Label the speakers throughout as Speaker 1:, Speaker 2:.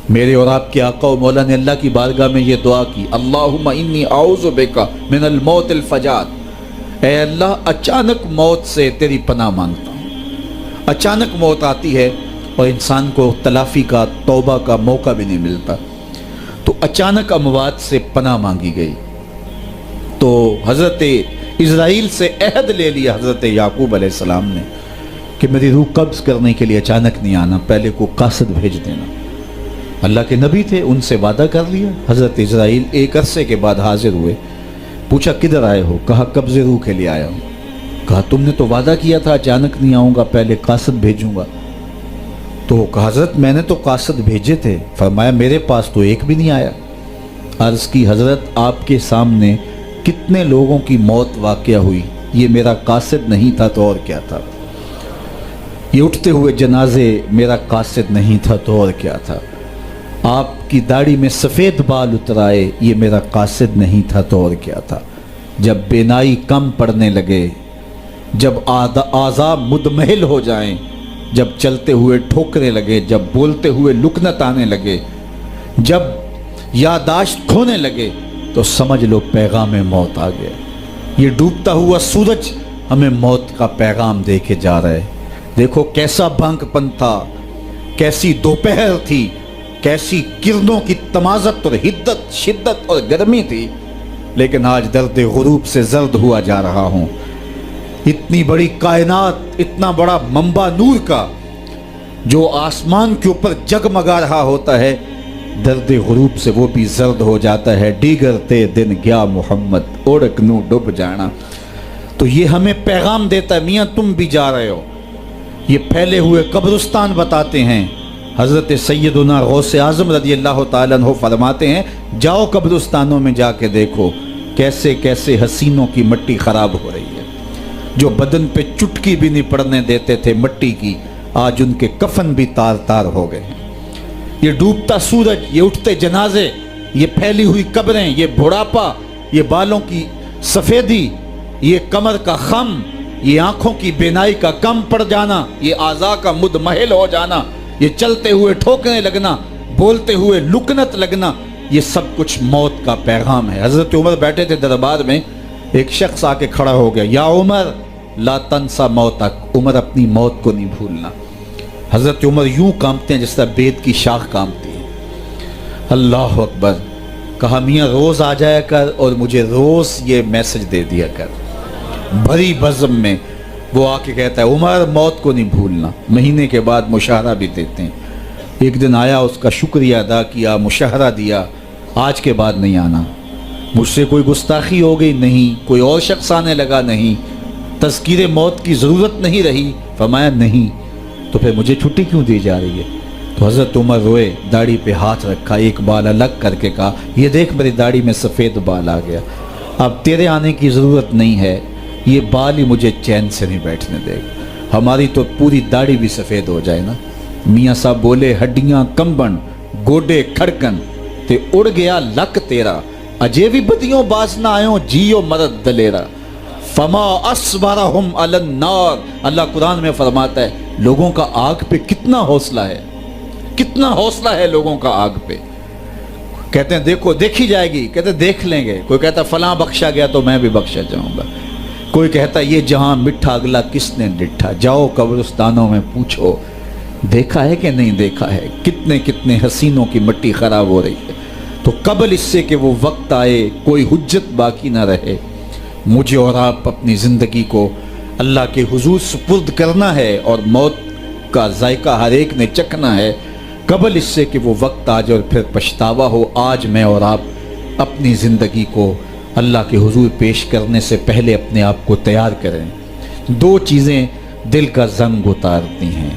Speaker 1: میرے اور آپ کے آقا و مولا نے اللہ کی بارگاہ میں یہ دعا کی، اللہم انی اعوذ بک من الموت الفجاۃ، اے اللہ اچانک موت سے تیری پناہ مانگتا ہوں۔ اچانک موت آتی ہے اور انسان کو تلافی کا، توبہ کا موقع بھی نہیں ملتا، تو اچانک اموات سے پناہ مانگی گئی۔ تو حضرت اسرائیل سے عہد لے لیا حضرت یعقوب علیہ السلام نے کہ میری روح قبض کرنے کے لیے اچانک نہیں آنا، پہلے کو قاصد بھیج دینا۔ اللہ کے نبی تھے، ان سے وعدہ کر لیا۔ حضرت اسرائیل ایک عرصے کے بعد حاضر ہوئے، پوچھا کدھر آئے ہو؟ کہا قبض روح کے لیے آیا ہوں۔ کہا تم نے تو وعدہ کیا تھا اچانک نہیں آؤں گا، پہلے قاصد بھیجوں گا۔ تو کہا حضرت میں نے تو قاصد بھیجے تھے۔ فرمایا میرے پاس تو ایک بھی نہیں آیا۔ عرض کی حضرت آپ کے سامنے کتنے لوگوں کی موت واقع ہوئی، یہ میرا قاصد نہیں تھا تو اور کیا تھا؟ یہ اٹھتے ہوئے جنازے میرا قاصد نہیں تھا تو اور کیا تھا؟ آپ کی داڑھی میں سفید بال اترائے، یہ میرا قاصد نہیں تھا تو اور کیا تھا؟ جب بینائی کم پڑنے لگے، جب اعضاء مدمحل ہو جائیں، جب چلتے ہوئے ٹھوکرے لگے، جب بولتے ہوئے لکنت آنے لگے، جب یادداشت کھونے لگے، تو سمجھ لو پیغام موت آ گیا۔ یہ ڈوبتا ہوا سورج ہمیں موت کا پیغام دے کے جا رہا ہے۔ دیکھو کیسا بھنگ پن تھا، کیسی دوپہر تھی، کیسی کرنوں کی تمازت اور حدت، شدت اور گرمی تھی، لیکن آج درد غروب سے زرد ہوا جا رہا ہوں۔ اتنی بڑی کائنات، اتنا بڑا منبع نور کا جو آسمان کے اوپر جگمگا رہا ہوتا ہے، درد غروب سے وہ بھی زرد ہو جاتا ہے۔ دیگر تے دن گیا محمد، اوڑک نو ڈب جانا۔ تو یہ ہمیں پیغام دیتا ہے میاں تم بھی جا رہے ہو۔ یہ پھیلے ہوئے قبرستان بتاتے ہیں۔ حضرت سیدنا غوث اعظم رضی اللہ تعالیٰ عنہ فرماتے ہیں جاؤ قبرستانوں میں جا کے دیکھو کیسے کیسے حسینوں کی مٹی خراب ہو رہی ہے۔ جو بدن پہ چٹکی بھی نہیں پڑنے دیتے تھے مٹی کی، آج ان کے کفن بھی تار تار ہو گئے ہیں۔ یہ ڈوبتا سورج، یہ اٹھتے جنازے، یہ پھیلی ہوئی قبریں، یہ بڑھاپا، یہ بالوں کی سفیدی، یہ کمر کا خم، یہ آنکھوں کی بینائی کا کم پڑ جانا، یہ اعضاء کا مدمحل ہو جانا، یہ چلتے ہوئے ٹھوکنے لگنا، بولتے ہوئے لکنت لگنا، یہ سب کچھ موت کا پیغام ہے۔ حضرت عمر بیٹھے تھے دربار میں، ایک شخص آ کے کھڑا ہو گیا، یا عمر لا تنسا موتک، عمر اپنی موت کو نہیں بھولنا۔ حضرت عمر یوں کانپتے ہیں جس طرح بید کی شاخ کانپتی ہے۔ اللہ اکبر۔ کہا میاں روز آ جایا کر اور مجھے روز یہ میسج دے دیا کر۔ بھری بزم میں وہ آ کے کہتا ہے عمر موت کو نہیں بھولنا۔ مہینے کے بعد مشاہرہ بھی دیتے ہیں۔ ایک دن آیا، اس کا شکریہ ادا کیا، مشاہرہ دیا، آج کے بعد نہیں آنا۔ مجھ سے کوئی گستاخی ہو گئی؟ نہیں۔ کوئی اور شخص آنے لگا؟ نہیں۔ تذکیر موت کی ضرورت نہیں رہی؟ فرمایا نہیں۔ تو پھر مجھے چھٹی کیوں دی جا رہی ہے؟ تو حضرت عمر روئے، داڑھی پہ ہاتھ رکھا، ایک بال الگ کر کے کہا یہ دیکھ میری داڑھی میں سفید بال آ گیا، اب تیرے آنے کی ضرورت نہیں ہے، یہ بال ہی مجھے چین سے نہیں بیٹھنے دے گا، ہماری تو پوری داڑھی بھی سفید ہو جائے نا۔ میاں صاحب بولے ہڈیاں کمبن گوڈے کھڑکن تے اڑ گیا لک تیرا، اجے بھی بدیوں باز نہ آئوں جیو مرد دلیرا، فما اصبرہم علی النار۔ اللہ قرآن میں فرماتا ہے لوگوں کا آگ پہ کتنا حوصلہ ہے، کتنا حوصلہ ہے لوگوں کا آگ پہ۔ کہتے ہیں دیکھو دیکھی جائے گی، کہتے ہیں دیکھ لیں گے۔ کوئی کہتا فلاں بخشا گیا تو میں بھی بخشا جاؤں گا، کوئی کہتا یہ جہاں مٹھا اگلا کس نے ڈٹھا، جاؤ قبرستانوں میں پوچھو دیکھا ہے کہ نہیں دیکھا ہے، کتنے کتنے حسینوں کی مٹی خراب ہو رہی ہے۔ تو قبل اس سے کہ وہ وقت آئے کوئی حجت باقی نہ رہے، مجھے اور آپ اپنی زندگی کو اللہ کے حضور سپرد کرنا ہے اور موت کا ذائقہ ہر ایک نے چکھنا ہے قبل اس سے کہ وہ وقت آ جائے اور پھر پچھتاوا ہو۔ آج میں اور آپ اپنی زندگی کو اللہ کے حضور پیش کرنے سے پہلے اپنے آپ کو تیار کریں۔ دو چیزیں دل کا زنگ اتارتی ہیں،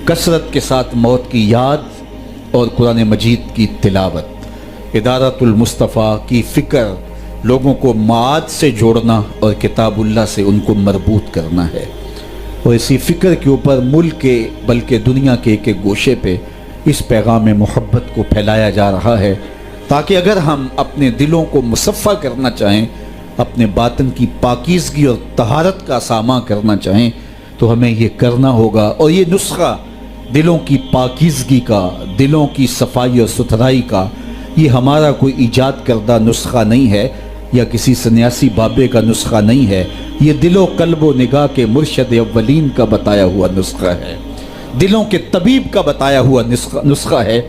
Speaker 1: کثرت کے ساتھ موت کی یاد اور قرآن مجید کی تلاوت، ادارت المصطفیٰ کی فکر، لوگوں کو معاد سے جوڑنا اور کتاب اللہ سے ان کو مربوط کرنا ہے۔ اور اسی فکر کے اوپر ملک کے بلکہ دنیا کے ایک ایک گوشے پہ اس پیغام محبت کو پھیلایا جا رہا ہے، تاکہ اگر ہم اپنے دلوں کو مصفہ کرنا چاہیں، اپنے باطن کی پاکیزگی اور طہارت کا ساماں کرنا چاہیں، تو ہمیں یہ کرنا ہوگا۔ اور یہ نسخہ دلوں کی پاکیزگی کا، دلوں کی صفائی اور ستھرائی کا یہ ہمارا کوئی ایجاد کردہ نسخہ نہیں ہے، یا کسی سنیاسی بابے کا نسخہ نہیں ہے، یہ دل و قلب و نگاہ کے مرشد اولین کا بتایا ہوا نسخہ ہے، دلوں کے طبیب کا بتایا ہوا نسخہ ہے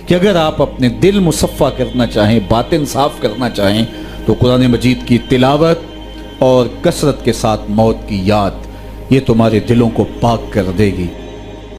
Speaker 1: کہ اگر آپ اپنے دل مصفہ کرنا چاہیں، باطن صاف کرنا چاہیں، تو قرآن مجید کی تلاوت اور کثرت کے ساتھ موت کی یاد یہ تمہارے دلوں کو پاک کر دے گی۔